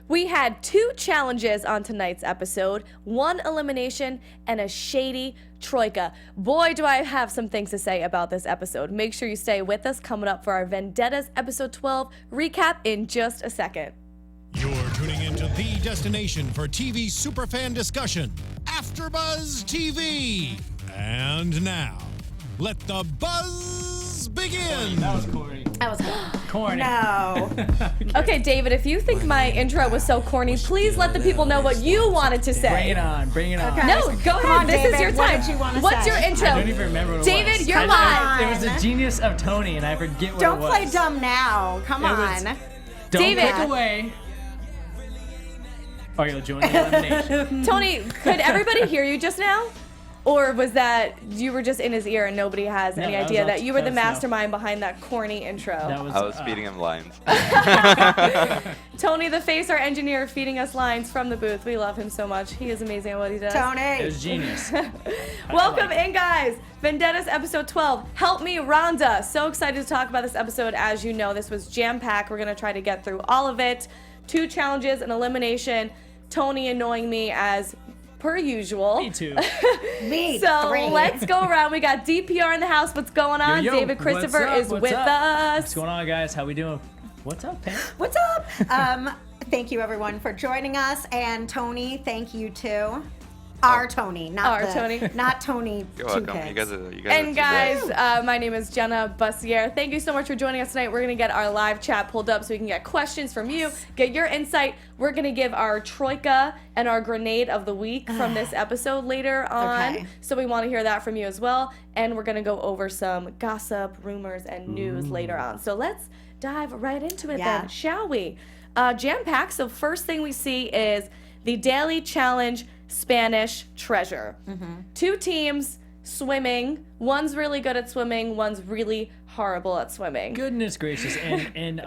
We had 2 challenges on tonight's episode, 1 elimination, and a shady Troika. Boy, do I have some things to say about this episode. Make sure you stay with us coming up for our Vendettas episode 12 recap in just a second. You're tuning into the destination for TV superfan discussion, AFTERBUZZ TV. And now, let the buzz begin. That was corny. That was Corny. No. Okay, David, if you think my intro was so corny, please let the people know what you wanted to say. Bring it on. Bring it on. Okay. No, go ahead. on, This David. is your What time. did you wanna What's say? your intro? I don't even remember what it David, was. you're live. It was the genius of Tony, and I forget what Don't it was. play dumb now. Come It was- on. Don't David. click away. Or you'll join the elimination. Tony, could everybody hear you just now? Or was that you were just in his ear and nobody has No, any that was idea up that to- you were the that was no. mastermind behind that corny intro? That was, I was feeding him lines. Tony the Face, our engineer, feeding us lines from the booth. We love him so much. He is amazing at what he does. It Tony. was genius. Welcome in, guys. Vendettas episode 12. Help Me Rhonda. So excited to talk about this episode. As you know, this was jam-packed. We're going to try to get through all of it. 2 challenges, an elimination. Tony annoying me as per usual. Me too. Me. So 3. let's go around. We got DPR in the house. What's going on? Yo, David Christopher what's up? is What's with up? us. What's going on, guys? How we doing? What's up, Pam? What's up? Thank you, everyone, for joining us. And Tony, thank you, too. Our Tony, not Our the, Tony. Not Tony. You're two welcome. kids. You guys are And too guys, good. my name is Jenna Bussiere. Thank you so much for joining us tonight. We're going to get our live chat pulled up so we can get questions from you, get your insight. We're going to give our Troika and our grenade of the week from this episode later on. Okay. So we want to hear that from you as well. And we're going to go over some gossip, rumors, and news later on. So let's dive right into it Yeah. then, shall we? Jam-packed. So first thing we see is the Daily Challenge Spanish Treasure. 2 teams swimming. One's really good at swimming. One's really horrible at swimming. Goodness gracious. And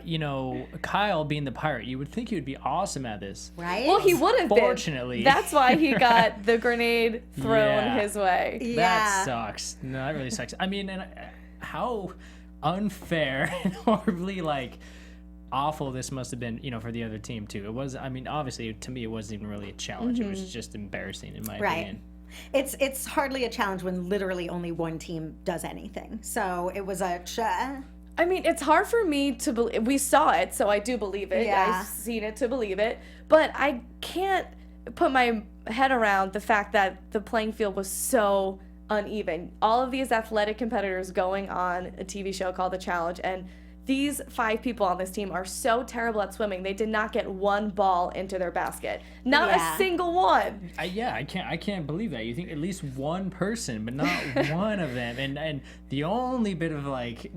you know, Kyle being the pirate, you would think he would be awesome at this. Right? Well, he would have been. Fortunately. That's why he got the grenade thrown Yeah. his way. Yeah. That sucks. No, that really sucks. I mean, and how unfair and horribly awful this must have been, for the other team too. It was, I mean, obviously to me it wasn't even really a challenge. It was just embarrassing in my opinion. It's hardly a challenge when literally only one team does anything. So it was a I mean, it's hard for me to believe. We saw it, so I do believe it. Yeah. I've seen it to believe it. But I can't put my head around the fact that the playing field was so uneven. All of these athletic competitors going on a TV show called The Challenge, and these 5 people on this team are so terrible at swimming. They did not get one ball into their basket. Not Yeah. a single one. I can't believe that. You think at least one person, but not one of them. And the only bit of like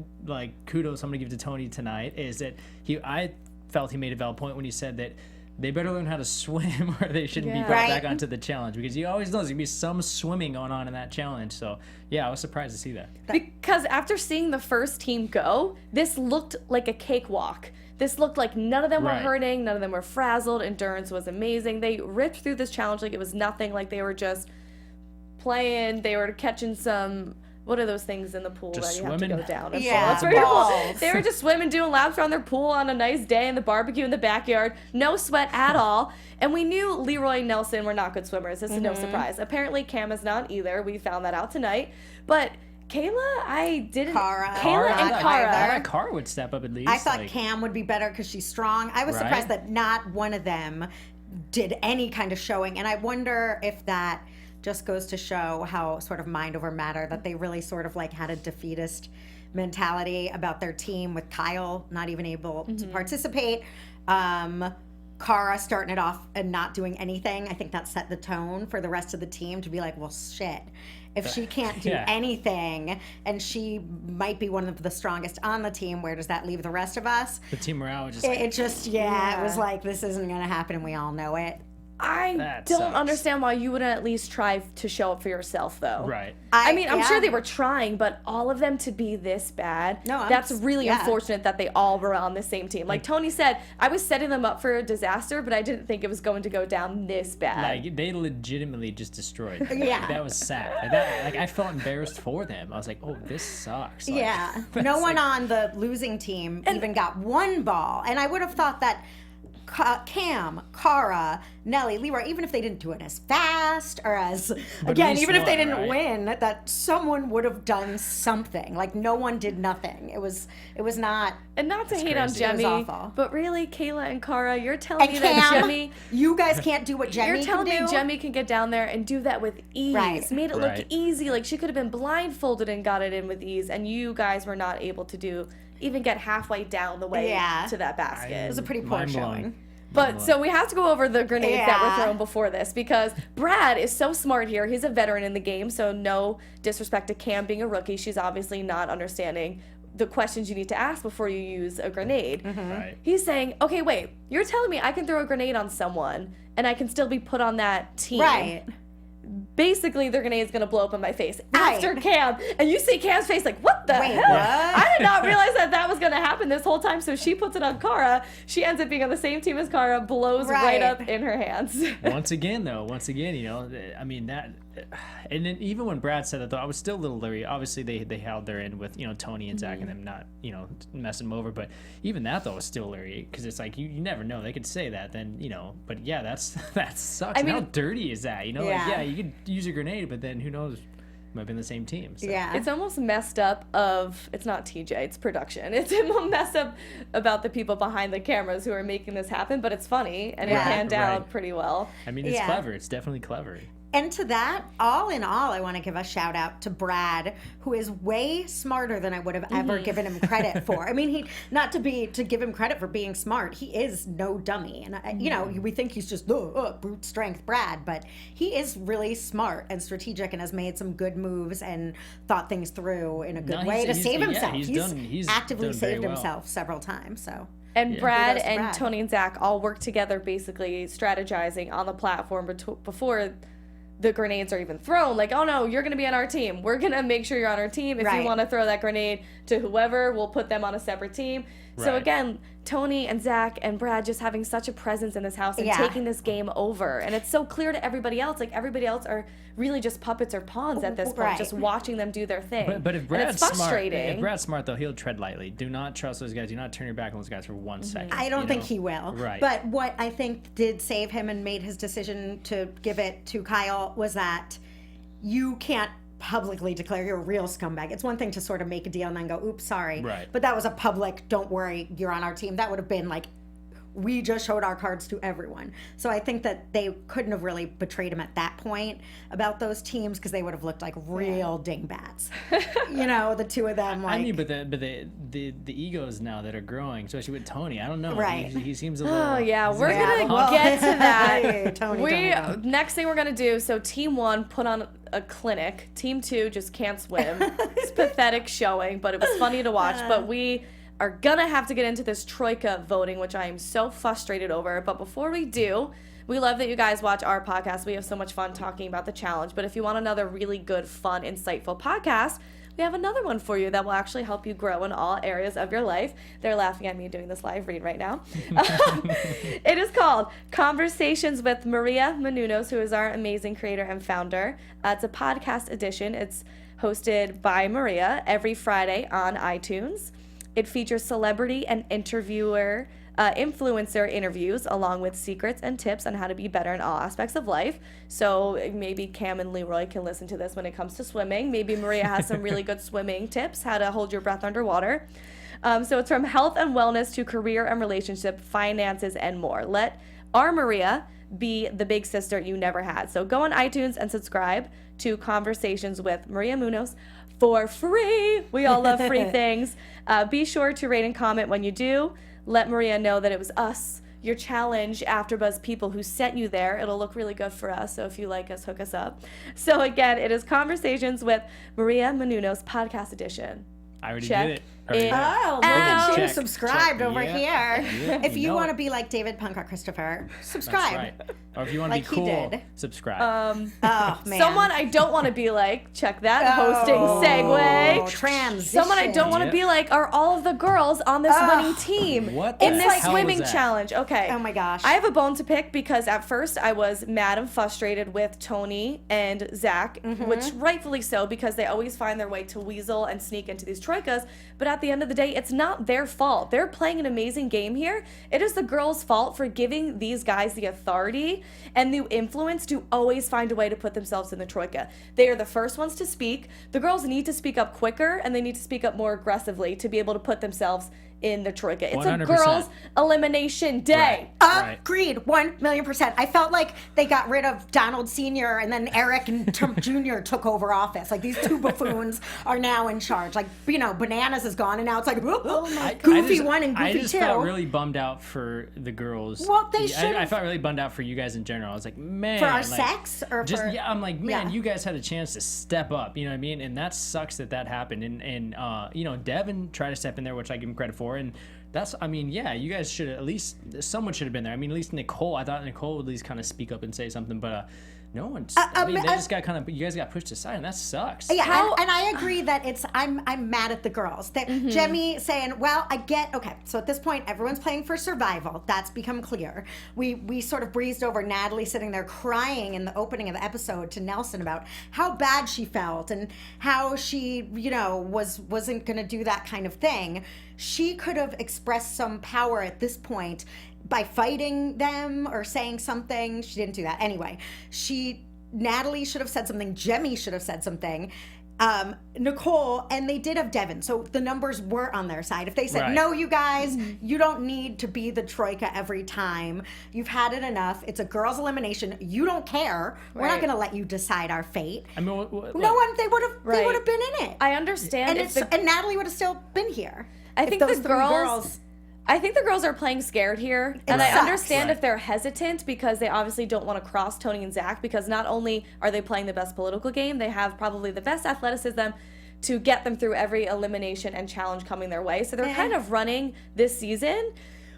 kudos I'm gonna give to Tony tonight is that I felt he made a valid point when he said that they better learn how to swim or they shouldn't be Yeah. brought Right. back onto the challenge, because you always know there's gonna be some swimming going on in that challenge. So yeah, I was surprised to see that. Because after seeing the first team go, this looked like a cakewalk. This looked like none of them were Right. hurting, none of them were frazzled. Endurance was amazing. They ripped through this challenge like it was nothing, like they were just playing. They were catching some, what are those things in the pool Just that you have swimming? to go down? and Yeah, fall? It's very cool. balls. They were just swimming, doing laps around their pool on a nice day in the barbecue in the backyard. No sweat at all. And we knew Leroy and Nelson were not good swimmers. This is no surprise. Apparently Cam is not either. We found that out tonight. But Kayla, I didn't. Cara. Kayla Not and either. Cara. I thought Cara would step up at least. I thought Cam would be better because she's strong. I was Right. surprised that not one of them did any kind of showing. And I wonder if that just goes to show how sort of mind over matter, that they really sort of had a defeatist mentality about their team, with Kyle not even able to participate. Cara starting it off and not doing anything. I think that set the tone for the rest of the team to be like, well, shit. If she can't do Yeah. anything and she might be one of the strongest on the team, where does that leave the rest of us? the team morale was just It just, it was like, this isn't going to happen and we all know it. I That don't sucks. understand why you wouldn't at least try to show up for yourself, though. right. I mean, I'm yeah. sure they were trying, but all of them to be this bad, No, that's really yeah. unfortunate that they all were on the same team. Like Tony said, I was setting them up for a disaster, but I didn't think it was going to go down this bad. Like they legitimately just destroyed. Yeah. That was sad. I felt embarrassed for them. I was like, oh, this sucks. Like, Yeah. that's No one like- on the losing team even got one ball. And I would have thought that Cam, Cara, Nelly, Leroy, even if they didn't do it as fast or as, But again, at least even if they one, didn't right? win, that someone would have done something. Like, no one did nothing. It was not. And not to hate on crazy. It was Jemmy, awful. but really, Kayla and Cara, you're telling And me that Cam, Jemmy, you guys can't do what Jemmy you're telling can me do. Jemmy can get down there and do that with ease. Right. Made it look Right. easy. Like she could have been blindfolded and got it in with ease, and you guys were not able to even get halfway down the way Yeah. to that basket. It was a pretty poor Mind blowing. showing. But so we have to go over the grenades that were Yeah. thrown before this because Brad is so smart here. He's a veteran in the game, so no disrespect to Cam being a rookie. She's obviously not understanding the questions you need to ask before you use a grenade. Right. He's saying, okay, wait, you're telling me I can throw a grenade on someone and I can still be put on that team. Right. Basically, their grenade's gonna blow up in my face Right. after Cam. And you see Cam's face like, what the Wait, hell? what? I did not realize that was gonna happen this whole time. So she puts it on Cara. She ends up being on the same team as Cara, blows right Right. up in her hands. Once again, you know, I mean that, and then even when Brad said that, though, I was still a little leery. Obviously, they held their end with, you know, Tony and Zach and them not, you know, messing them over. But even that though was still leery because it's like you never know. They could say that, then you know. But yeah, that sucks. I And how mean- dirty is that? You know, Yeah. like yeah, you could use a grenade, but then who knows? Might be in the same team. So. Yeah. It's almost messed up it's not TJ, it's production. It's messed up about the people behind the cameras who are making this happen, but it's funny and Yeah. it panned out Right. pretty well. I mean, it's Yeah. clever. It's definitely clever. And to that, all in all, I want to give a shout out to Brad, who is way smarter than I would have ever given him credit for. I mean, not to give him credit for being smart. He is no dummy, and you know, we think he's just brute strength Brad, but he is really smart and strategic and has made some good moves and thought things through in a good No, way to he's- save yeah, himself. he's actively done very saved well. himself several times. So And Brad Kudos to and Brad. Tony and Zach all worked together basically strategizing on the platform before the grenades are even thrown. Like, oh no, you're going to be on our team. We're going to make sure you're on our team. If you Right. want to throw that grenade to whoever, we'll put them on a separate team. So Right. again, Tony and Zach and Brad just having such a presence in this house and Yeah. taking this game over. And it's so clear to everybody else. Like, everybody else are really just puppets or pawns at this point, Right. just watching them do their thing. But if And Brad's it's smart, frustrating. if Brad's smart though, he'll tread lightly. Do not trust those guys. Do not turn your back on those guys for 1 second. I don't you think know? he will. Right. But what I think did save him and made his decision to give it to Kyle was that you can't publicly declare you're a real scumbag. It's one thing to sort of make a deal and then go, oops, sorry. Right. But that was a public, don't worry, you're on our team. That would have been like, we just showed our cards to everyone. So I think that they couldn't have really betrayed him at that point about those teams because they would have looked like real dingbats. You know, the two of them. Like, I mean, but the egos now that are growing, especially with Tony, I don't know. Right. He seems a little. Oh yeah, we're Yeah, gonna well- get to that. Hey, Tony, Next thing we're gonna do. So team 1 put on a clinic. Team 2 just can't swim. It's pathetic showing, but it was funny to watch. But we are gonna have to get into this Troika voting, which I am so frustrated over. But before we do, we love that you guys watch our podcast. We have so much fun talking about the challenge. But if you want another really good, fun, insightful podcast, we have another one for you that will actually help you grow in all areas of your life. They're laughing at me doing this live read right now. It is called Conversations with Maria Menounos, who is our amazing creator and founder. It's a podcast edition. It's hosted by Maria every Friday on iTunes. It features celebrity and influencer interviews along with secrets and tips on how to be better in all aspects of life. So maybe Cam and Leroy can listen to this when it comes to swimming. Maybe Maria has some really good swimming tips, how to hold your breath underwater. So it's from health and wellness to career and relationship, finances, and more. Let our Maria be the big sister you never had. So go on iTunes and subscribe to Conversations with Maria Menounos for free. We all love free things. Be sure to rate and comment when you do. Let Maria know that it was us, your challenge AfterBuzz people who sent you there. It'll look really good for us, so if you like us, hook us up. So again, it is Conversations with Maria Menounos podcast edition. I already Check did it. Already it did it. Oh, look at you Check, subscribed check. over Yeah. here. Yeah, If you know want to it. be like David Punkrock Christopher, That's subscribe. right. Or if you want to Like be he cool, did. subscribe. Oh, man. Someone I don't want to be like, check that hosting Oh, segue. transition. Someone I don't want to Yep. be like are all of the girls on this winning team What in the this hell swimming was that? challenge. Okay. Oh my gosh. I have a bone to pick because at first I was mad and frustrated with Tony and Zach, which rightfully so because they always find their way to weasel and sneak into these troikas. But at at the end of the day, it's not their fault. They're playing an amazing game here. It is the girls' fault for giving these guys the authority and the influence to always find a way to put themselves in the Troika. They are the first ones to speak. The girls need to speak up quicker, and they need to speak up more aggressively to be able to put themselves in the Troika. It's 100%. a girls' elimination day. Right. Agreed, 1,000,000%. I felt like they got rid of Donald Sr. and then Eric and Trump Jr. took over office. Like, these two buffoons are now in charge. Like, Bananas is gone, and now it's like, Goofy 1 and Goofy 2. I just felt really bummed out for the girls. Well, they should've- I felt really bummed out for you guys in general. I was like, man. For our like, sex? Or just, for... yeah, I'm like, man, Yeah. you guys had a chance to step up, you know what I mean? And that sucks that happened. And Devin tried to step in there, which I give him credit for. And that's, I mean, yeah, you guys should at least, someone should have been there. I mean, at least Nicole, I thought Nicole would at least kind of speak up and say something, but no one's, they just got kind of, you guys got pushed aside, and that sucks. Yeah, and I agree that I'm mad at the girls. That Jemmy saying, well, I get, okay, so at this point, everyone's playing for survival. That's become clear. We sort of breezed over Natalie sitting there crying in the opening of the episode to Nelson about how bad she felt and how she, wasn't going to do that kind of thing. She could have expressed some power at this point by fighting them or saying something. She didn't do that. Anyway, Natalie should have said something. Jemmy should have said something. Nicole, and they did have Devin, so the numbers were on their side. If they said, Right. no, you guys, you don't need to be the Troika every time. You've had it enough. It's a girls' elimination. You don't care. We're not Right. going to let you decide our fate. I mean, No one, they would have been in it. I understand. And Natalie would have still been here. I if think those the three girls. I think the girls are playing scared here, and I sucks. understand Right. if they're hesitant because they obviously don't want to cross Tony and Zach, because not only are they playing the best political game, they have probably the best athleticism to get them through every elimination and challenge coming their way. So they're kind of running this season.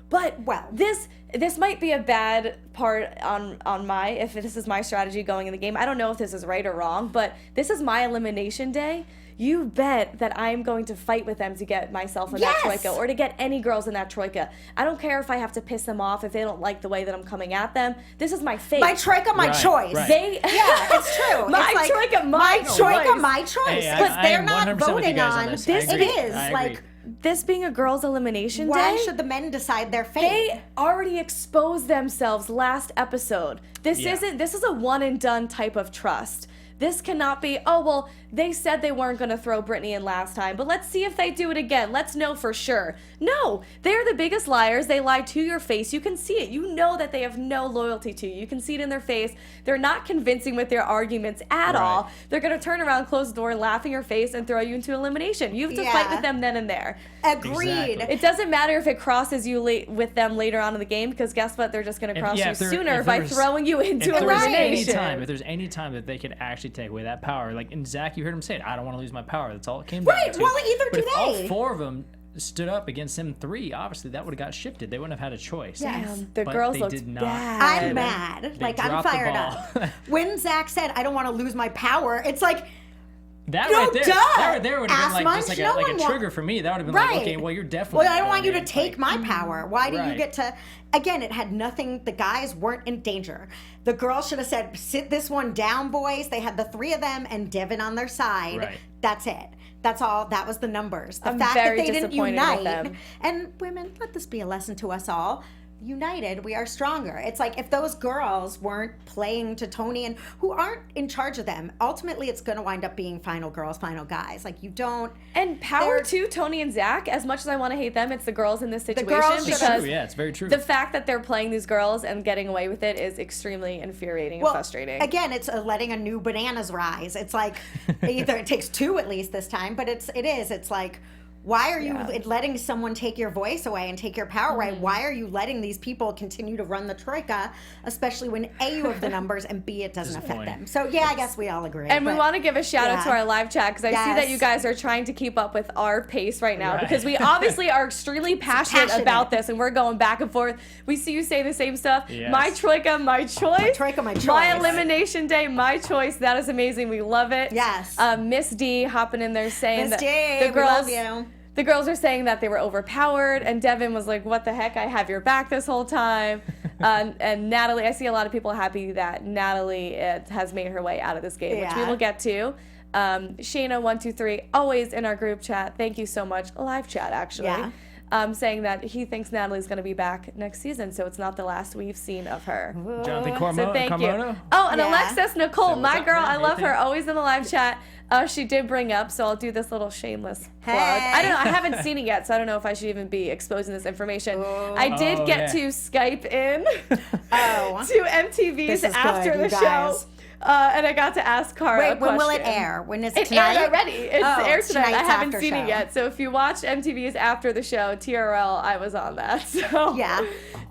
But this might be a bad part on my, if this is my strategy going in the game. I don't know if this is right or wrong, but this is my elimination day. You bet that I'm going to fight with them to get myself in that Troika, or to get any girls in that Troika. I don't care if I have to piss them off, if they don't like the way that I'm coming at them. This is my fate. My Troika, my Right, choice. right. It's true. My It's like, Troika, my Troika, choice. my choice. Hey, Because I they're am not 100% with you voting guys on on this. this. I It agree. is I like, agree. This being a girls' elimination why day, should the men decide their fate? they already exposed themselves last episode. This Yeah. is a one and done type of trust. This cannot be, oh, well, they said they weren't going to throw Brittany in last time, but let's see if they do it again. Let's know for sure. No, they're the biggest liars. They lie to your face. You can see it. You know that they have no loyalty to you. You can see it in their face. They're not convincing with their arguments at all. They're going to turn around, close the door, laugh in your face, and throw you into elimination. You have to fight with them then and there. Agreed. Exactly. It doesn't matter if it crosses you with them later on in the game, because guess what? They're just going to cross you sooner by throwing you into elimination. If there's any time that they could actually take away that power, like in Zach, you heard him say it, I don't want to lose my power. That's all it came down Right, to. well, either but do if all they. four of them stood up against him three, obviously that would have got shifted. They wouldn't have had a choice. Yes. The But girls they looked did not. bad. I'm mad. They Like, I'm dropped the fired ball. up. When Zach said, I don't want to lose my power, it's like, That No, right there, duh. that right there would have been like Ass just like munch, a, no one trigger for me. That would have been right. like, okay, well, you're definitely. Well, I don't want you going to in, take my power. Why do you Right. get to? Again, it had nothing. The guys weren't in danger. The girls should have said, "Sit this one down, boys." They had the three of them and Devin on their side. Right. That's it. That's all. That was the numbers. The I'm fact that very they didn't disappointed with unite. them. And women, let this be a lesson to us all. United, we are stronger. It's like if those girls weren't playing to Tony and who aren't in charge of them, ultimately it's going to wind up being final girls, final guys. Like you don't. And power They're- to Tony and Zach. As much as I want to hate them, it's the girls in this situation, girls should It's have- because true, yeah, it's very true. the fact that they're playing these girls and getting away with it is extremely infuriating and frustrating. Again, it's letting a new bananas rise. It's like either it takes two at least this time, but it is. It's like, why are you letting someone take your voice away and take your power away? Why are you letting these people continue to run the Troika, especially when A, you have the numbers, and B, it doesn't affect them? So, yeah, I guess we all agree. And we but- want to give a shout out to yeah. our live chat, because I see that Yes. you guys are trying to keep up with our pace right now, Right. because we obviously are extremely passionate about this, and we're going back and forth. We see you say the same stuff. Yes. My Troika, my choice. Troika, my My choice. elimination day, my choice. That is amazing. We love it. Yes. Miss D hopping in there saying Miss that D, the we love girls. you. The girls are saying that they were overpowered, and Devin was like, what the heck, I have your back this whole time. And Natalie, I see a lot of people happy that Natalie has made her way out of this game, which we Yeah. will get to. Shayna123, always in our group chat. Thank you so much. Live chat, actually. Yeah. Saying that he thinks Natalie's going to be back next season, so it's not the last we've seen of her. Jonathan So thank you. Carmona? Oh, and Yeah. Alexis Nicole, So my what's up, girl, man? I love Anything? her, always in the live chat. She did bring up, so I'll do this little shameless plug. Hey. I don't know, I haven't seen it yet, so I don't know if I should even be exposing this information. I did Oh, get yeah. to Skype in Oh. to MTV's This is after good, the you show. guys. And I got to ask Cara a Wait, when will it question. air? When is It tonight? aired already. It's Oh, aired tonight. I tonight's haven't after seen show. it yet. So if you watched MTV's after the show, TRL, I was on that. So Yeah.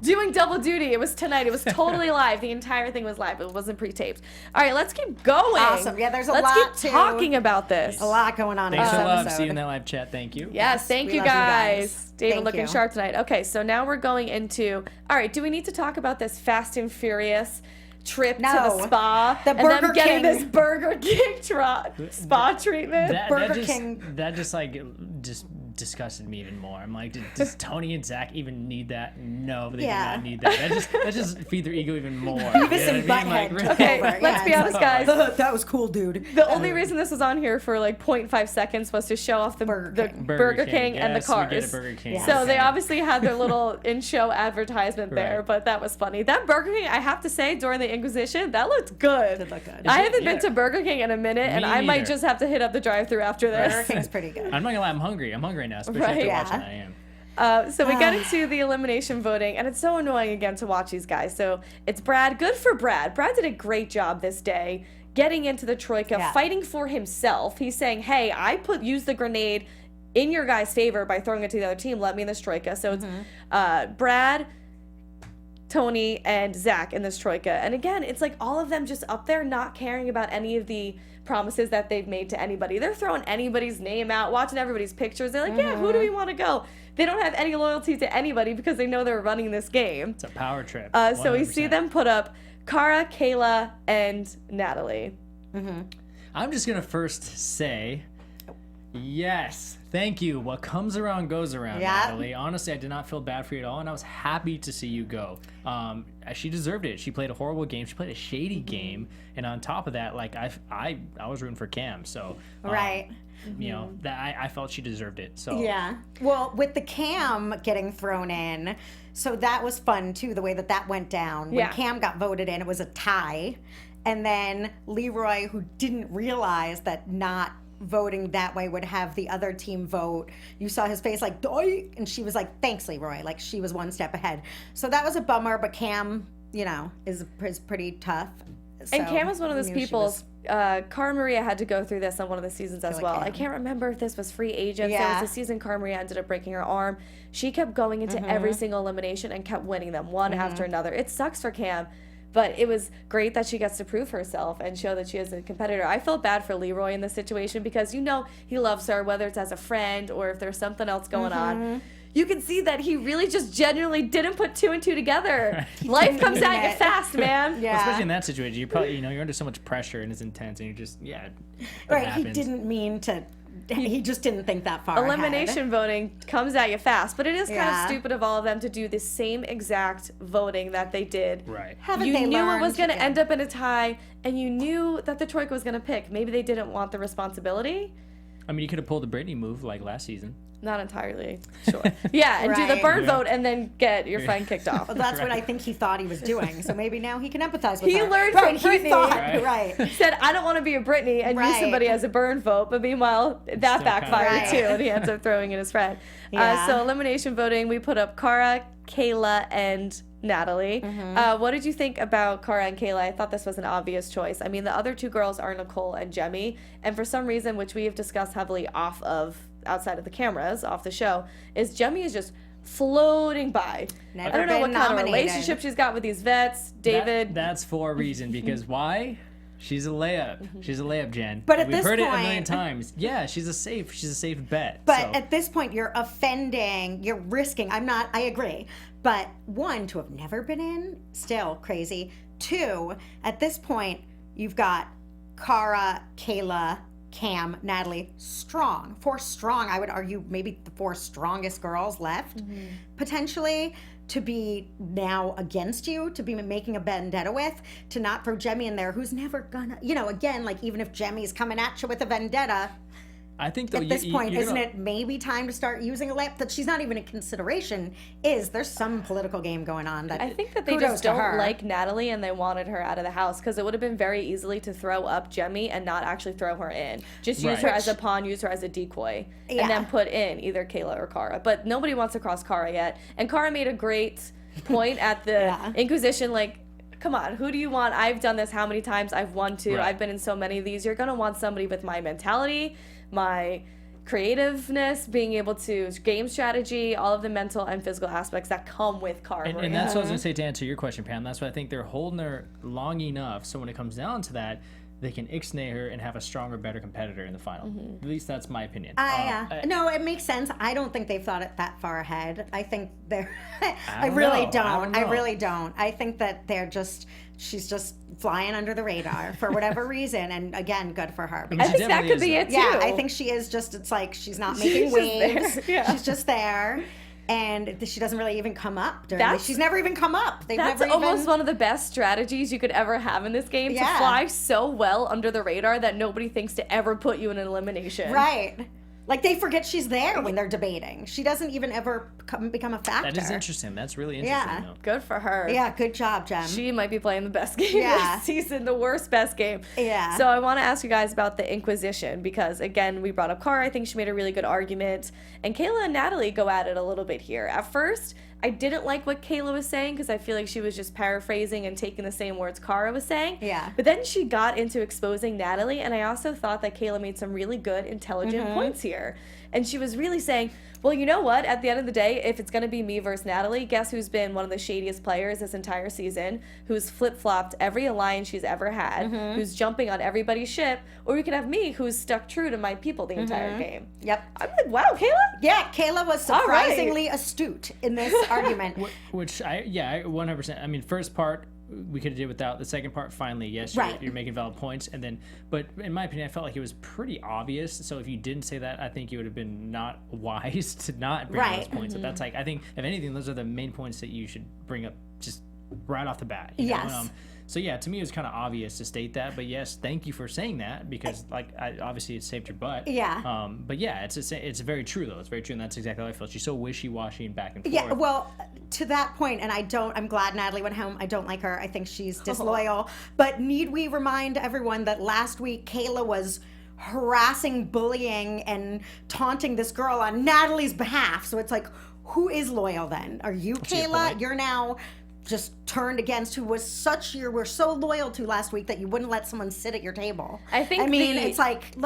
doing double duty. It was tonight. It was totally live. The entire thing was live. It wasn't pre-taped. All right, let's keep going. Awesome. Yeah, there's a let's lot keep to- talking about this. A lot going on Thanks in for this love. episode. See you in that live chat. Thank you. Yes, thank we you love you guys. guys. David Thank looking you. sharp tonight. Okay, so now we're going into. All right, do we need to talk about this Fast and Furious trip to the No. spa The and them Burger getting King. this Burger King spa treatment? Burger King. That just like just disgusted me even more. I'm like, does Tony and Zach even need that? No, they Yeah. do not need that. That just feed their ego even more. Beavis and Butthead took Okay, over. let's Yeah, be it's honest, like, guys. that was cool, dude. The only reason this was on here for like 0.5 seconds was to show off the Burger King. Burger King and the Yes, we cars. get a Burger King. Yeah. So they Okay. obviously had their little in-show advertisement there, Right. but that was funny. That Burger King, I have to say, during the Inquisition, that looked good. Did look good. I it? haven't been Yeah. to Burger King in a minute, and Me I might neither. just have to hit up the drive-thru after this. Burger King's pretty good. I'm not gonna lie, I'm hungry. I'm hungry now, especially Right. after Yeah. watching I Am. So we get into the elimination voting, and it's so annoying again to watch these guys. So it's Brad. Good for Brad. Brad did a great job this day getting into the Troika, Yeah. fighting for himself. He's saying, hey, I used the grenade in your guys' favor by throwing it to the other team. Let me in this Troika. So it's Brad, Tony, and Zach in this Troika. And again, it's like all of them just up there not caring about any of the promises that they've made to anybody. They're throwing anybody's name out, watching everybody's pictures. They're like, yeah, who do we want to go? They don't have any loyalty to anybody because they know they're running this game. It's a power trip. So we see 100%. them put up Cara, Kayla, and Natalie. I'm just gonna first say, yes, thank you. What comes around goes around, Yeah. Natalie. Honestly, I did not feel bad for you at all, and I was happy to see you go. She deserved it. She played a horrible game. She played a shady game, and on top of that, like I was rooting for Cam. So Right. you know that I felt she deserved it. So Yeah. Well, with the Cam getting thrown in, so that was fun too, the way that that went down. When Yeah. Cam got voted in, it was a tie. And then Leroy, who didn't realize that not voting that way would have the other team vote, you saw his face like, "Doi," and she was like, thanks, Leroy. Like, she was one step ahead. So that was a bummer, but Cam, you know, is pretty tough. And So Cam is one of those we knew she people. was- Cara Maria had to go through this on one of the seasons as like well. Cam. I can't remember if this was free agents. It Yeah. was the season Cara Maria ended up breaking her arm. She kept going into every single elimination and kept winning them one after another. It sucks for Cam, but it was great that she gets to prove herself and show that she is a competitor. I felt bad for Leroy in this situation because you know he loves her, whether it's as a friend or if there's something else going on. You can see that he really just genuinely didn't put two and two together. Life comes at you it. fast, man. Well, Yeah. especially in that situation, you probably you're under so much pressure and it's intense, and you're just it Right, happens. he didn't mean to. He just didn't think that far. Elimination voting comes at you fast, but it is kind Yeah. of stupid of all of them to do the same exact voting that they did. Right. Haven't You they knew it learned? was going to Yeah. end up in a tie, and you knew that the Troika was going to pick. Maybe they didn't want the responsibility. I mean, you could have pulled the Britney move like last season. Not entirely sure. Yeah, and do the Right. burn vote and then get your friend kicked off. Well, that's what I think he thought he was doing. So maybe now he can empathize with He her. learned right, from he Britney. thought, Right. right. Said, I don't want to be a Britney, and use Right. somebody as a burn vote. But meanwhile, that Still backfired kinda- too, Right. and he ends up throwing in his friend. Yeah. So elimination voting, we put up Cara, Kayla, and Natalie. What did you think about Cara and Kayla? I thought this was an obvious choice. I mean, the other two girls are Nicole and Jemmy, and for some reason, which we have discussed heavily outside of the cameras, off the show, is Jemmy is just floating by. Never I don't know what been kind of nominated. relationship she's got with these vets. David. That's for a reason, because why? She's a layup. She's a layup, Jen. But at We've this heard it a point- million times. Yeah, she's a safe bet. But so. at this point, you're offending, you're risking. I agree. But one, to have never been in, still crazy. Two, at this point, you've got Cara, Kayla, Cam, Natalie, strong. Four strong, I would argue maybe the four strongest girls left, potentially. to be now against you, to be making a vendetta with, to not throw Jemmye in there, who's never gonna, again, like even if Jemmy's coming at you with a vendetta, I think though, at this point, isn't it maybe time to start using a lamp that she's not even in consideration? There's some political game going on that I think that they just don't like Natalie and they wanted her out of the house because it would have been very easily to throw up Jemmye and not actually throw her in. Just use her as a pawn, use her as a decoy, and then put in either Kayla or Cara. But nobody wants to cross Cara yet. And Cara made a great point at the Inquisition, like, come on, who do you want? I've done this how many times? I've won too. I've been in so many of these. You're going to want somebody with my mentality, my creativeness, being able to game strategy, all of the mental and physical aspects that come with Cara. And that's what I was going to say to answer your question, Pam. That's why I think they're holding her long enough so when it comes down to that, they can ixnay her and have a stronger, better competitor in the final. At least that's my opinion. No, it makes sense. I don't think they've thought it that far ahead. I think they're... I really don't. I think that she's just flying under the radar for whatever reason. And again, good for her. I think that could be it too. Yeah, I think she is just, it's like she's not making waves. She's just there. And she doesn't really even come up. She's never even come up. That's almost one of the best strategies you could ever have in this game, to fly so well under the radar that nobody thinks to ever put you in an elimination. Right. Like, they forget she's there when they're debating. She doesn't even ever become a factor. That is interesting. That's really interesting. Yeah. Good for her. Yeah, good job, Jem. She might be playing the best game this season, the worst best game. Yeah. So I want to ask you guys about the Inquisition because, again, we brought up Cara. I think she made a really good argument. And Kayla and Natalie go at it a little bit here. At first, I didn't like what Kayla was saying because I feel like she was just paraphrasing and taking the same words Cara was saying. Yeah. But then she got into exposing Natalie, and I also thought that Kayla made some really good, intelligent points here. And she was really saying, well, you know what? At the end of the day, if it's going to be me versus Natalie, guess who's been one of the shadiest players this entire season, who's flip-flopped every alliance she's ever had, who's jumping on everybody's ship, or we could have me who's stuck true to my people the entire game. Yep. I'm like, wow, Kayla? Yeah, Kayla was surprisingly astute in this argument. Which, I 100%. I mean, first part, we could have did without. The second part, finally, yes, you're making valid points. And then, but in my opinion, I felt like it was pretty obvious. So if you didn't say that, I think you would have been not wise to not bring those points up. That's like, I think, if anything, those are the main points that you should bring up just right off the bat. You know? So yeah, to me it was kind of obvious to state that, but yes, thank you for saying that because obviously it saved your butt. Yeah. But yeah, it's very true though. It's very true, and that's exactly how I felt. She's so wishy-washy and back and forth. Yeah. Well, to that point, and I'm glad Natalie went home. I don't like her. I think she's disloyal. But need we remind everyone that last week Kayla was harassing, bullying, and taunting this girl on Natalie's behalf. So it's like, who is loyal then? Are you, Kayla? You're now just turned against who was you were so loyal to last week that you wouldn't let someone sit at your table. I think it's like,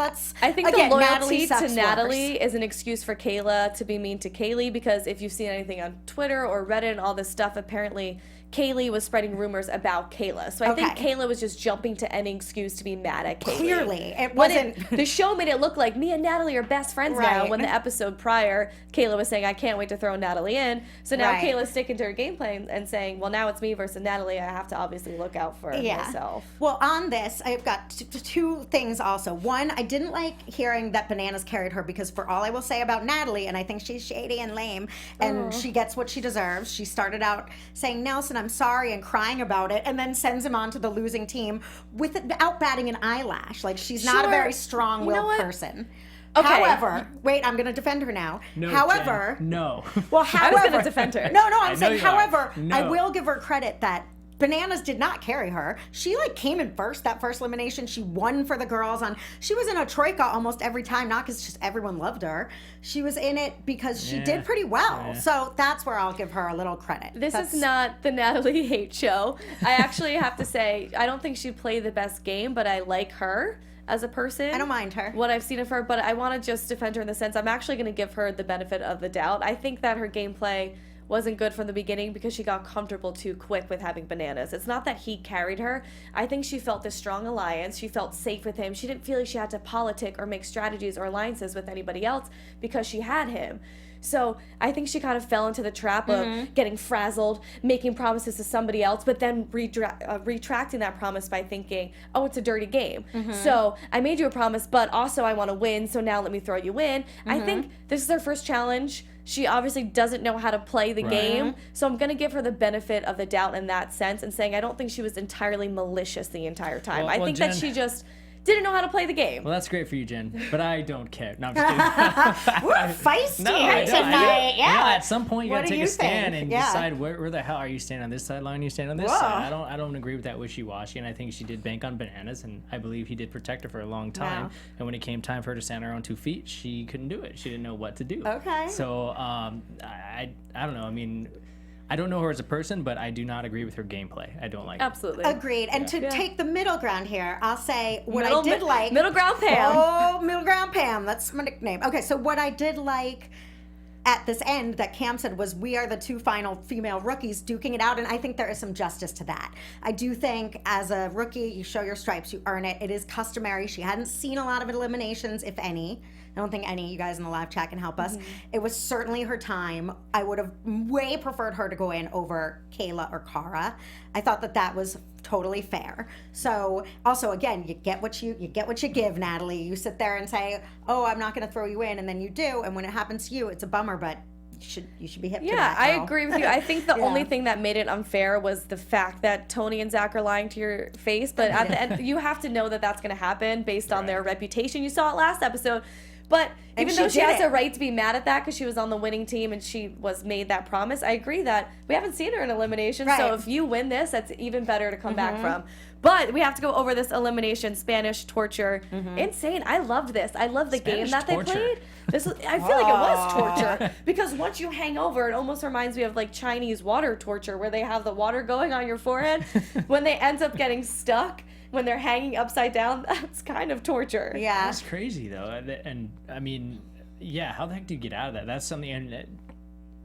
I think again, the loyalty to Natalie is an excuse for Kayla to be mean to Kaylee, because if you've seen anything on Twitter or Reddit and all this stuff, apparently Kaylee was spreading rumors about Kayla. So I think Kayla was just jumping to any excuse to be mad at Kaylee. Clearly. It wasn't. The show made it look like me and Natalie are best friends now, when the episode prior, Kayla was saying, I can't wait to throw Natalie in. So now Kayla's sticking to her game plan and saying, well, now it's me versus Natalie. I have to obviously look out for myself. Well, on this, I've got two things also. One, I didn't like hearing that Bananas carried her, because for all I will say about Natalie, and I think she's shady and lame, and she gets what she deserves. She started out saying, Nelson, I'm sorry, and crying about it, and then sends him on to the losing team without batting an eyelash. Like, she's not a very strong-willed person. Okay. However, wait, I'm going to defend her now. No, however, Jen, no. Well, however, I was going to defend her. No, I'm saying, however, no. I will give her credit that Bananas did not carry her. She came in first, that first elimination. She won for the girls she was in a Troika almost every time, not because just everyone loved her. She was in it because she did pretty well. Yeah. So that's where I'll give her a little credit. This is not the Natalie hate show. I actually have to say, I don't think she played the best game, but I like her as a person. I don't mind her. What I've seen of her, but I want to just defend her in the sense I'm actually going to give her the benefit of the doubt. I think that her gameplay wasn't good from the beginning because she got comfortable too quick with having Bananas. It's not that he carried her. I think she felt this strong alliance. She felt safe with him. She didn't feel like she had to politic or make strategies or alliances with anybody else because she had him. So I think she kind of fell into the trap of getting frazzled, making promises to somebody else, but then retracting that promise by thinking, oh, it's a dirty game. So I made you a promise, but also I want to win, so now let me throw you in. I think this is her first challenge She obviously doesn't know how to play the game. So I'm going to give her the benefit of the doubt in that sense and saying I don't think she was entirely malicious the entire time. I think Jen, that she just didn't know how to play the game. Well, that's great for you, Jen, but I don't care. No, I'm just kidding. We're feisty I don't. tonight. You know, at some point, you What gotta do take you a stand think? and Yeah. decide where the hell are you standing on this sideline, you stand on this Whoa. side. I don't agree with that wishy-washy, and I think she did bank on bananas, and I believe he did protect her for a long time. Wow. And when it came time for her to stand on her own 2 feet, she couldn't do it. She didn't know what to do. Okay. So I don't know. I mean, I don't know her as a person, but I do not agree with her gameplay. I don't like it. Absolutely. Agreed. And to take the middle ground here, I'll say what Middle- I did like. Middle ground Pam. Oh, middle ground Pam. That's my nickname. Okay, so what I did like at this end that Cam said was we are the 2 final female rookies duking it out, and I think there is some justice to that. I do think as a rookie, you show your stripes, you earn it. It is customary. She hadn't seen a lot of eliminations, if any. I don't think any of you guys in the live chat can help us. It was certainly her time. I would have way preferred her to go in over Kayla or Cara. I thought that was totally fair. So also, again, you get what you give, Natalie. You sit there and say, "Oh, I'm not going to throw you in," and then you do. And when it happens to you, it's a bummer, but you should be hip to Yeah, that. I girl. agree with you. I think the only thing that made it unfair was the fact that Tony and Zach are lying to your face. But at the end, you have to know that that's going to happen based on their reputation. You saw it last episode. But And even though she did has it. a right to be mad at that because she was on the winning team and she was made that promise, I agree that we haven't seen her in elimination. Right. So if you win this, that's even better to come back from. But we have to go over this elimination, Spanish torture. Insane. I loved this. I love the Spanish game that torture. they played. I feel like it was torture because once you hang over, it almost reminds me of like Chinese water torture where they have the water going on your forehead. When they end up getting stuck, when they're hanging upside down, that's kind of torture. Yeah. That's crazy, though. And I mean, yeah, how the heck do you get out of that? That's something, and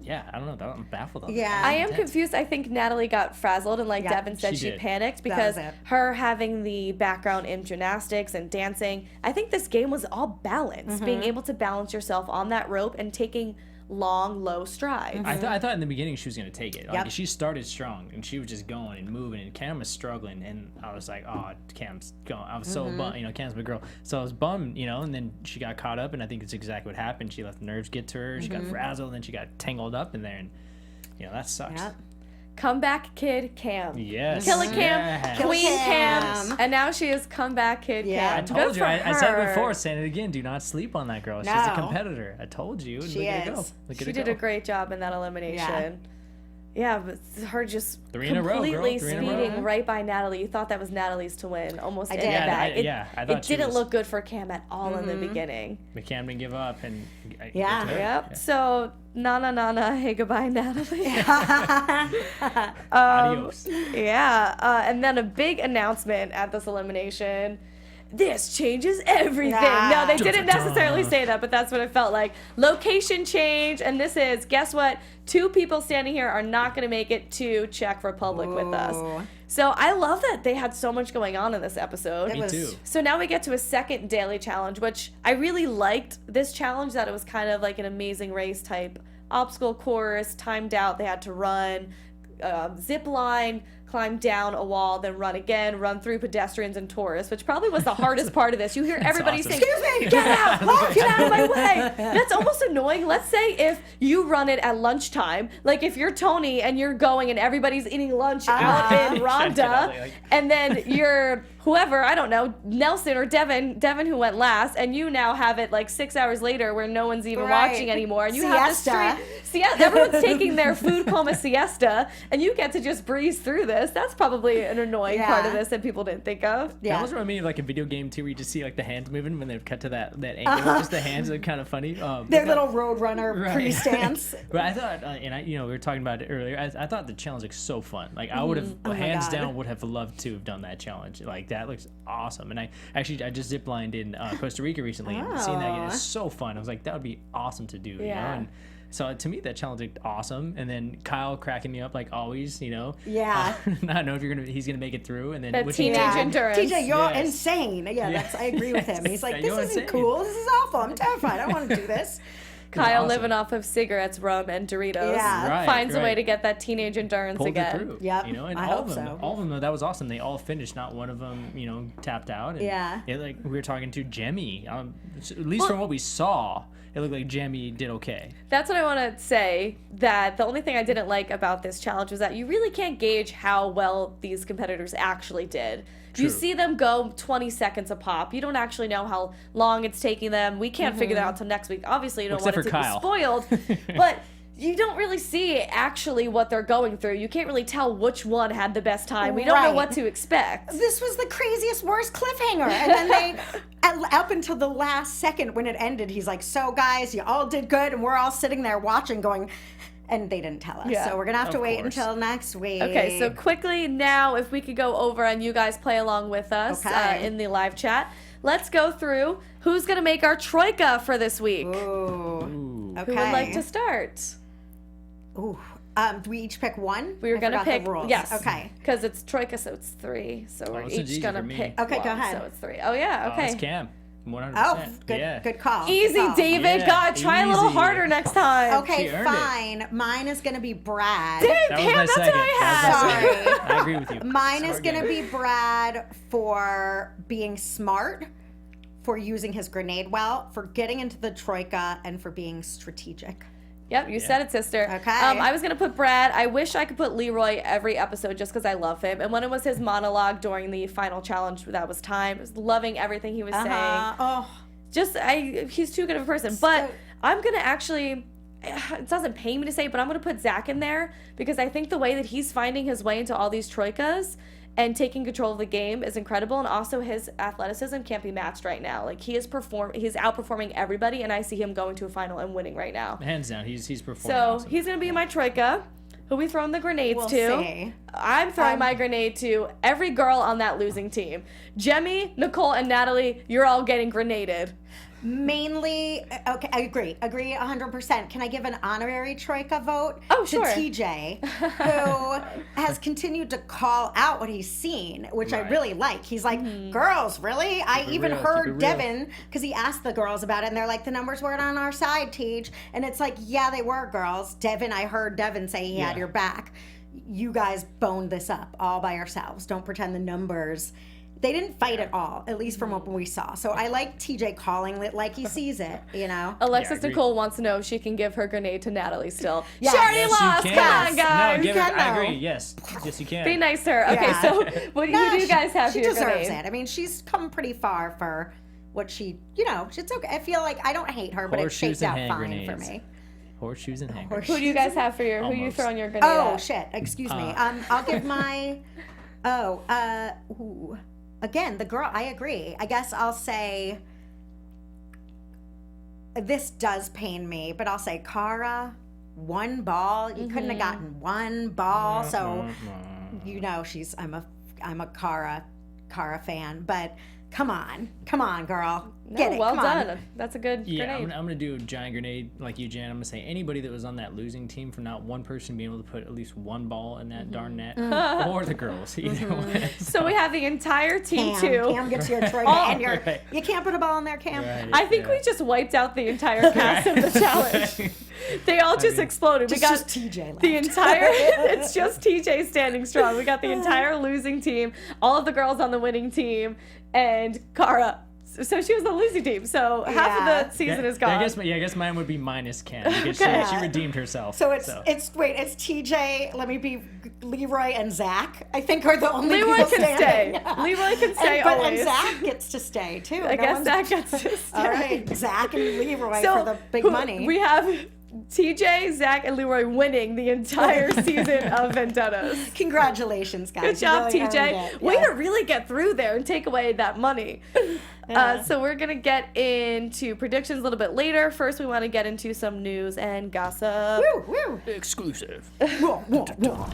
yeah, I don't know. I'm baffled on that. Yeah. I am confused. I think Natalie got frazzled, and like Yeah, Devin said, she she did. panicked was because it. her having the background in gymnastics and dancing. I think this game was all balance, being able to balance yourself on that rope and taking long, low strides. I thought in the beginning she was going to take it. Like, Yep. she started strong, and she was just going and moving, and Cam was struggling, and I was like, oh, Cam's going. I was so bummed, Cam's my girl. So I was bummed, and then she got caught up, and I think it's exactly what happened. She let the nerves get to her. She got frazzled, and then she got tangled up in there, and, that sucks. Yep. Comeback kid Cam. Yes. Killer Cam, Yes. Queen Cam. Cam, and now she is comeback kid Yeah. Cam. I told Good you. for I said it her. before, saying it again. Do not sleep on that girl. She's a No. competitor. I told you. And She look at her is. go. Look at She her did go. a great job in that elimination. Yeah, but her just 3 in a row, girl. completely 3 in a row. speeding right by Natalie. You thought that was Natalie's to win, almost I in did. the Yeah, bag. I It thought she didn't was- look good for Cam at all in the beginning. But Cam didn't give up, and Yeah. Yep. So Nana, hey goodbye, Natalie. Adios. Yeah. And then a big announcement at this elimination. This changes everything. Nah. No, they didn't necessarily say that, but that's what it felt like. Location change, and this is, guess what? 2 people standing here are not going to make it to Czech Republic with Ooh. us. So I love that they had so much going on in this episode. Me too. So now we get to a second daily challenge, which I really liked this challenge, that it was kind of like an Amazing Race type obstacle course, timed out. They had to run, zip line, climb down a wall, then run again, run through pedestrians and tourists, which probably was the hardest part of this. You hear everybody awesome. saying, "Excuse me, get out, get out of my way." That's almost annoying. Let's say if you run it at lunchtime, like if you're Tony and you're going and everybody's eating lunch out in Rhonda, and then you're whoever, I don't know, Nelson or Devin who went last, and you now have it like 6 hours later where no one's even Right. watching anymore, and you Siesta. have the street. Everyone's taking their food coma siesta, and you get to just breeze through this. That's probably an annoying part of Yeah. this that people didn't think of. That Yeah. almost reminded me of like a video game too, where you just see like the hands moving when they cut to that angle. Just the hands are kind of funny. Their little Roadrunner Right. pre-stance. But I thought, we were talking about it earlier. I thought the challenge looked so fun. Like I would have, my hands God. down, would have loved to have done that challenge. Like that looks awesome. And I just ziplined in Costa Rica recently, and seeing that again Oh. is so fun. I was like, that would be awesome to do. You know? Yeah. And so to me, that challenge looked awesome. And then Kyle cracking me up like always. Yeah. I don't know if he's gonna make it through. And then That which he teenage did. endurance. TJ, you're Yes. insane. Yeah, Yes. I agree with him. He's like, Yeah, this you're isn't insane. cool. This is awful. I'm terrified. I don't want to do this. Kyle awesome. living off of cigarettes, rum, and Doritos. Yeah. Right, Finds a way right. to get that teenage endurance Pulled again. it through. Yep, You know, and I all hope of them, so. all of them, though, that was awesome. They all finished. Not one of them, tapped out. And Yeah. Like we were talking to Jemmy. At least from what we saw, it looked like Jemmy did okay. That's what I want to say, that the only thing I didn't like about this challenge was that you really can't gauge how well these competitors actually did. You True. see them go 20 seconds a pop. You don't actually know how long it's taking them. We can't figure that out until next week. Obviously, you don't Except want it for to Kyle. be spoiled, but you don't really see actually what they're going through. You can't really tell which one had the best time. We don't know Right. what to expect. This was the craziest, worst cliffhanger. And then they, up until the last second when it ended, he's like, so guys, you all did good. And we're all sitting there watching going, and they didn't tell us. Yeah. So we're going to have to Of wait course. until next week. Okay, so quickly now, if we could go over and you guys play along with us Okay. in the live chat, let's go through who's going to make our Troika for this week. Ooh. Okay. Who would like to start? Ooh. Do we each pick one? We were I going to forgot the pick, rules. yes. Okay. Because it's Troika, so it's 3. So we're this is each easy going to for me. pick Okay, go one, ahead. So it's 3. Oh, yeah, Oh, okay. it's Cam. 100%. Oh, good, Yeah. good call. Easy, good call. David. Yeah, God, try a little easy. harder next time. Okay, She earned it. fine. Mine is going to be Brad. Dang, That was Pam, my that's second. what I had. That was my Sorry. second. I agree with you. Mine is Smart going to game. be Brad for being smart, for using his grenade well, for getting into the Troika, and for being strategic. Yep, you said it, sister. Okay. I was going to put Brad. I wish I could put Leroy every episode just because I love him. And when it was his monologue during the final challenge, that was time. I was loving everything he was saying. Oh, He's too good of a person. But So- I'm going to actually, it doesn't pay me to say it, but I'm going to put Zach in there because I think the way that he's finding his way into all these Troikas and taking control of the game is incredible. And also his athleticism can't be matched right now. Like he's outperforming everybody, and I see him going to a final and winning right now. Hands down, he's performing. So awesome. he's going to be my Troika. Who we throwing the grenades We'll to? see. I'm throwing my grenade to every girl on that losing team. Jemmy, Nicole, and Natalie, you're all getting grenaded. mainly, okay, I agree 100%. Can I give an honorary Troika vote Oh, to sure. TJ, who has continued to call out what he's seen, which I Right. really like. He's like, girls, really? I Keep it even real, keep it heard real. Devin, because he asked the girls about it, and they're like, the numbers weren't on our side, Tej. And it's like, yeah, they were, girls. Devin, I heard Devin say he had Yeah. your back. You guys boned this up all by yourselves. Don't pretend the numbers. They didn't fight at all, at least from what we saw. So I like TJ calling it like he sees it, you know? Alexis agreed. Nicole wants to know if she can give her grenade to Natalie still. Yes. She already Yes, you lost. can. Come on, guys. No, give can it. I though. agree. Yes, yes, you can. Be nice to her. Okay, Yeah. so who do you guys have for She your deserves grenade? it. I mean, she's come pretty far for what she, you know, it's okay. I feel like I don't hate her, but it Horseshoes shaped out and fine hand for grenades. me. Horseshoes and hangers. Horseshoes. Who do you guys have for your? Who you Almost. throwing your grenade Oh, at? shit. Excuse me. I'll give my, ooh. Again, the girl, I agree. I guess I'll say, this does pain me, but I'll say Cara, one ball. You couldn't have gotten one ball. So, you know, I'm a Cara fan, but come on, girl. No, Get it. well come on. done. That's a good Yeah, grenade. I'm gonna do a giant grenade like you, Jan. I'm gonna say anybody that was on that losing team for not one person being able to put at least one ball in that darn net, or the girls, either way. So we have the entire team too. Cam gets your Troika, Oh, and right. you can't put a ball in there, Cam. Right, I think yeah. we just wiped out the entire cast of the challenge. They all just exploded. We It's got just TJ left. the entire. It's just TJ standing strong. We got the entire losing team, all of the girls on the winning team, and Cara. So she was the losing team. So half Yeah. of the season is I gone. guess mine would be minus Cam because Okay. she redeemed herself. So it's TJ. Let me be Leroy and Zach. I think are the only Leroy people can stay. standing. Leroy can stay and always. Zach gets to stay too. I guess Zach gets to stay. All right, Zach and Leroy So for the big who- money. We have TJ, Zach, and Leroy winning the entire season of Vendettas. Congratulations, guys. Good job, You really TJ. earned it. Way Yeah. to really get through there and take away that money. So we're going to get into predictions a little bit later. First, we want to get into some news and gossip. Woo, woo. exclusive. Whoa, whoa, whoa.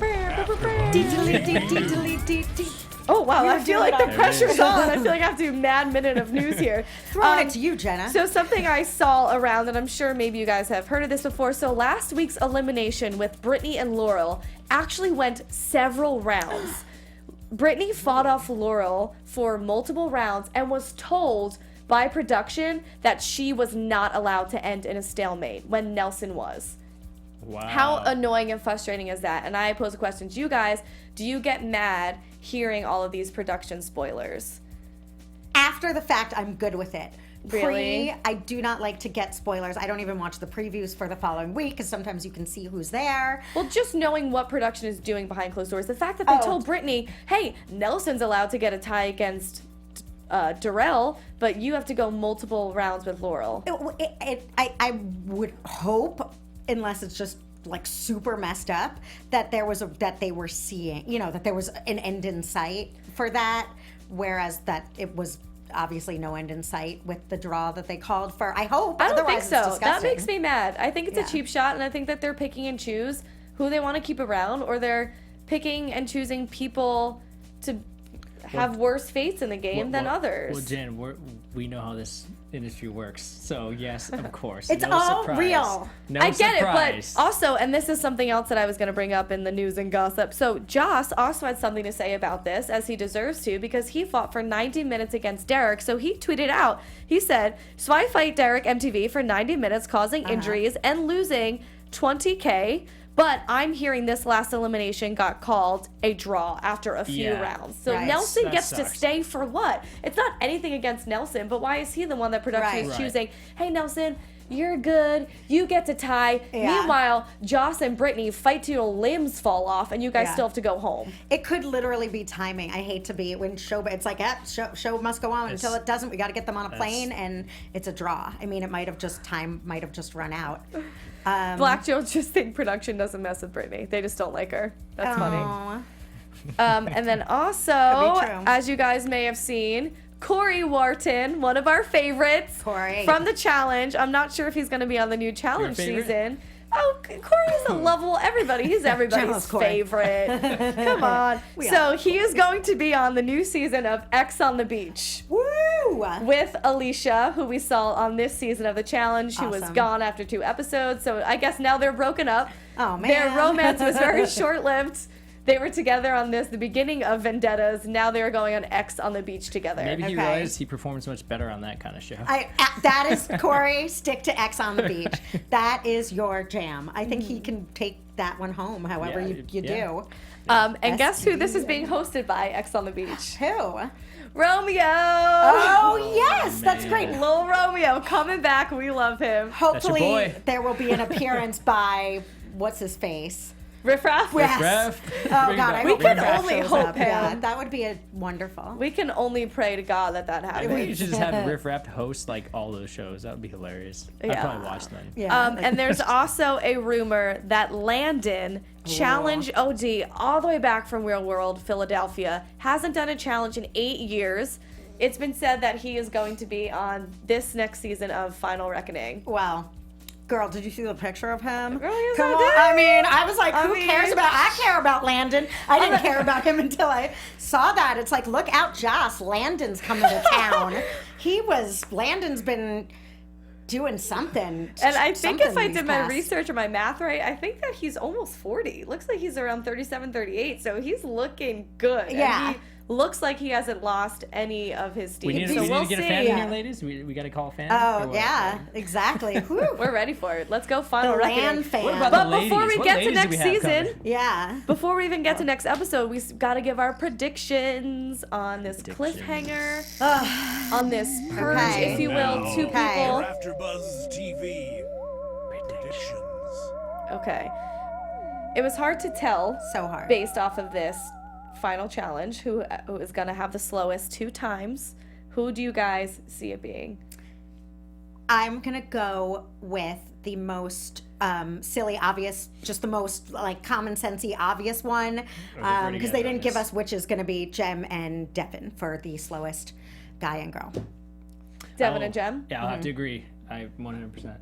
Oh, wow. I You're feel doing like the it pressure's on. I feel like I have to do mad minute of news here. Throwing it to you, Jenna. So something I saw around, and I'm sure maybe you guys have heard of this before. So last week's elimination with Brittany and Laurel actually went several rounds. Brittany fought off Laurel for multiple rounds and was told by production that she was not allowed to end in a stalemate when Nelson was. Wow. How annoying and frustrating is that? And I pose a question to you guys. Do you get mad hearing all of these production spoilers? After the fact, I'm good with it. Really? I do not like to get spoilers. I don't even watch the previews for the following week because sometimes you can see who's there. Well, just knowing what production is doing behind closed doors. The fact that they told Brittany, hey, Nelson's allowed to get a tie against Darrell, but you have to go multiple rounds with Laurel. I would hope, unless it's just like super messed up, that they were seeing, that there was an end in sight for that, whereas that it was obviously no end in sight with the draw that they called for. I hope. I don't think Otherwise, it's so. That disgusting. makes me mad. I think it's Yeah. a cheap shot, and I think that they're picking and choose who they want to keep around, or they're picking and choosing people to have worse fates in the game than others. Well, Jen, we know how this industry works, so yes, of course. It's no all surprise. real. No I get surprise. it, but also, and this is something else that I was going to bring up in the news and gossip. So Joss also had something to say about this, as he deserves to, because he fought for 90 minutes against Derek. So he tweeted out, he said, so I fight Derek MTV for 90 minutes, causing injuries and losing $20K. But I'm hearing this last elimination got called a draw after a few rounds. So Right. Nelson That gets to sucks. stay for what? It's not anything against Nelson, but why is he the one that production is Right. choosing? Hey, Nelson, you're good. You get to tie. Yeah. Meanwhile, Joss and Brittany fight till your limbs fall off, and you guys Yeah. still have to go home. It could literally be timing. I hate to be when it's like show must go on until it doesn't. We got to get them on a plane, and it's a draw. I mean, it might have just run out. Black Joe just think production doesn't mess with Brittany. They just don't like her. That's funny. Aw. And then also, Could be true. as you guys may have seen, Corey Wharton, one of our favorites Corey. from the challenge. I'm not sure if he's going to be on the new challenge favorite? season. Oh, Corey's a lovable everybody. He's everybody's Jealous Corey. favorite. Come on. So he is going to be on the new season of X on the Beach Woo! with Alicia, who we saw on this season of the challenge, who was Awesome. gone after 2 episodes. So I guess now they're broken up. Oh, Their man. romance was very short-lived. They were together on the beginning of Vendettas. Now they're going on X on the Beach together. Maybe he Okay. realized he performs much better on that kind of show. That is Corey. Stick to X on the Beach. That is your jam. I think he can take that one home. However Yeah, you yeah. do. And guess who this is being hosted by, X on the Beach? Who? Romeo! Oh yes, that's man. great. Lil Romeo coming back. We love him. Hopefully boy. there will be an appearance by what's his face. Riff Raff? Yes. Ref, Oh God, I We hope can Riff Raff only shows hope, up. Yeah, Pam. that would be wonderful. We can only pray to God that I think you happens. should just have Riff Raff host like all those shows. That would be hilarious. I'd Yeah. probably watch them. Yeah. And there's also a rumor that Landon, challenge OD, all the way back from Real World, Philadelphia, hasn't done a challenge in 8 years. It's been said that he is going to be on this next season of Final Reckoning. Well, girl, did you see the picture of him? Girl, yes, Come I on. did. I mean, I was like, I who mean- cares about? I care about Landon. I didn't care about him until I saw that. It's like, look out, Joss. Landon's coming to town. Landon's been doing something. And I think if I these did my past- research or my math right, I think that he's almost 40. Looks like he's around 37, 38, so he's looking good. Yeah. And he looks like he hasn't lost any of his steam. We need, so we need we'll to get a see. fan in here, ladies. We got to call a fan. Or Oh what? yeah, exactly. Whew. We're ready for it. Let's go Final The Reckoning. Land fan. What about But the ladies? before we What get to ladies do next we have season, coming? Yeah. before we even get to next episode, we got to give our predictions on this Predictions. cliffhanger, on this purge, Okay. if you will. Two Okay. people. AfterBuzz TV predictions. Okay. It was hard to tell So hard. based off of this final challenge who is going to have the slowest 2 times. Who do you guys see it being? I'm gonna go with the most silly, obvious, just the most like common sensey, obvious one, pretty because good they on didn't give this. us which is gonna be Jem and Devin for the slowest guy and girl. Devin Oh, and Jem? Yeah, I'll have to agree. I 100%.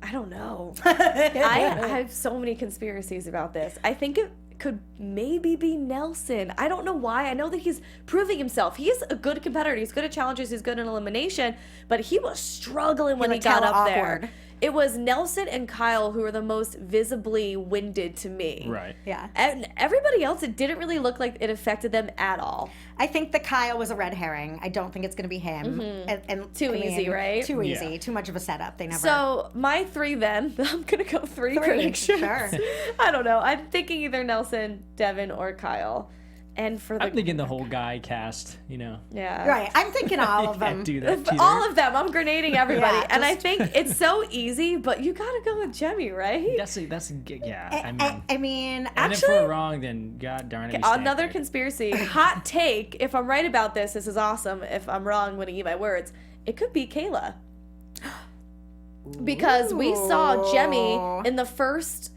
I don't know. I have so many conspiracies about this. I think it could maybe be Nelson. I don't know why. I know that he's proving himself. He's a good competitor. He's good at challenges. He's good in elimination. But he was struggling when he looked got hella up there. awkward. it was Nelson and Kyle who were the most visibly winded to me. Right. Yeah. And everybody else, it didn't really look like it affected them at all. I think the Kyle was a red herring. I don't think it's going to be him. And Too easy, right? Too Yeah. easy. Too much of a setup. They never. So my 3 then, I'm going to go 3 predictions. Sure. I don't know. I'm thinking either Nelson, Devin, or Kyle. And for the I'm thinking the whole guy cast, you know. yeah. Right. I'm thinking all of Can't them. do that either. All of them. I'm grenading everybody. Yeah, and I think it's so easy, but you got to go with Jemmy, right? That's yeah. I mean, and if actually- we're wrong, then god darn it. we stand Another there. conspiracy. Hot take. If I'm right about this, this is awesome. If I'm wrong, I'm going to eat my words. It could be Kayla. Because we saw Jemmy in the first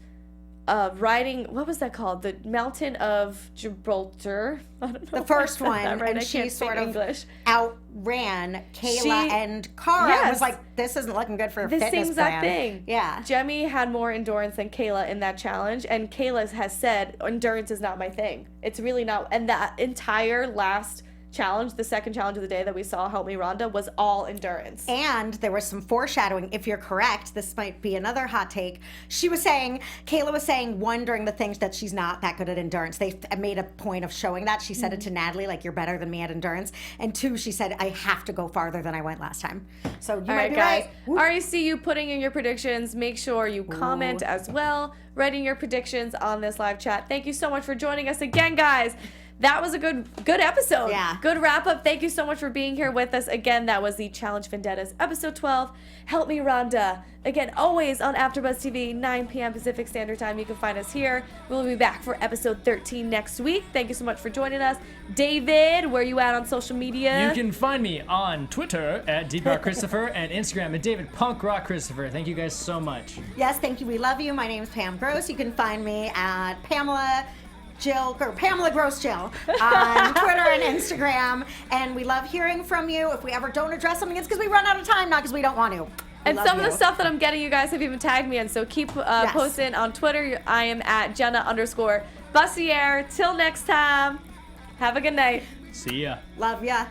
riding, what was that called? The Mountain of Gibraltar. I don't know the if first I said one, that right. and I she can't sort speak of English. outran Kayla She- and Cara. Yes. Was like, this isn't looking good for a The fitness same exact brand. thing. Yeah. Jemmy had more endurance than Kayla in that challenge, and Kayla has said endurance is not my thing. It's really not. And that entire last challenge, the second challenge of the day that we saw, Help Me Rhonda, was all endurance. And there was some foreshadowing. If you're correct, this might be another hot take. Kayla was saying, one, during the things that she's not that good at endurance. They made a point of showing that. She said it to Natalie, like, you're better than me at endurance. And 2, she said, I have to go farther than I went last time. So you All might right, be guys. right. Whoop. Already see you putting in your predictions. Make sure you comment as well, writing your predictions on this live chat. Thank you so much for joining us again, guys. That was a good episode. Yeah. Good wrap up. Thank you so much for being here with us. Again, that was the Challenge Vendettas episode 12. Help Me Rhonda. Again, always on AfterBuzz TV, 9 p.m. Pacific Standard Time. You can find us here. We'll be back for episode 13 next week. Thank you so much for joining us. David, where you at on social media? You can find me on Twitter at DeepRockChristopher and Instagram at DavidPunkRockChristopher. Thank you guys so much. Yes, thank you. We love you. My name's Pam Gross. You can find me at Pamela Gross Jill on Twitter and Instagram. And we love hearing from you. If we ever don't address something, it's because we run out of time, not because we don't want to. And some of the stuff that I'm getting, you guys have even tagged me in. So keep posting on Twitter. I am at Jenna_Bussiere. Till next time, have a good night. See ya. Love ya.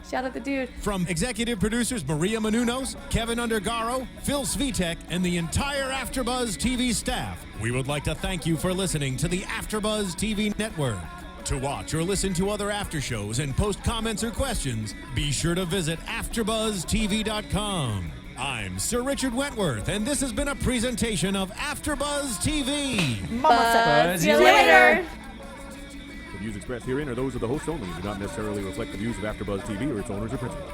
Shout out the dude. From executive producers Maria Menounos, Kevin Undergaro, Phil Svitek, and the entire AfterBuzz TV staff, we would like to thank you for listening to the AfterBuzz TV network. To watch or listen to other after shows and post comments or questions, be sure to visit AfterBuzzTV.com. I'm Sir Richard Wentworth, and this has been a presentation of AfterBuzz TV. Mama said. See you later. The views expressed herein are those of the hosts only and do not necessarily reflect the views of AfterBuzz TV or its owners or principals.